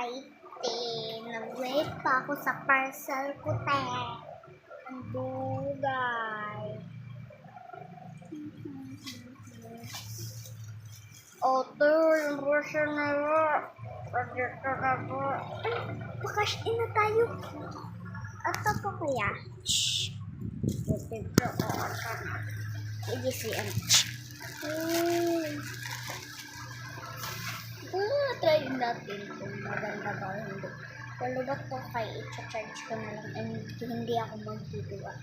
Ay, nag-wait pa ako sa parcel ko, te. Ang dugay. Yung brochure na yun. Pagdito na po. Ay, bakash in na tayo. Ato po kaya? Shhh. Dito, i-GCM. Try natin kung maganda ba o hindi. Pero ba't po kay i-charge ko na lang and hindi ako magtitiwa.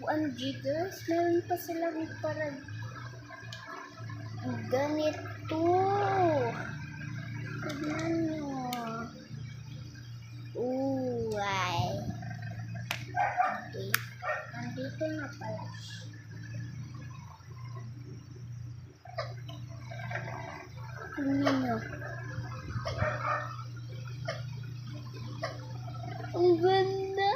OMG guys, meron pa silang parang ganito. Tignan nyo. Ay. Okay. Nandito na pala. Tignan nyo. Ang ganda.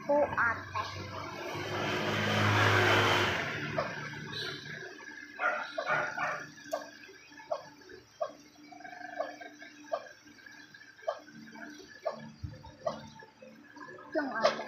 Po ate. Yung ate.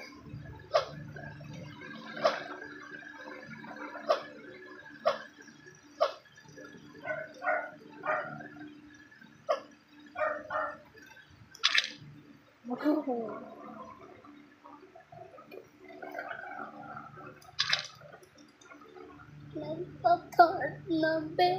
Nagpa-cart na, be.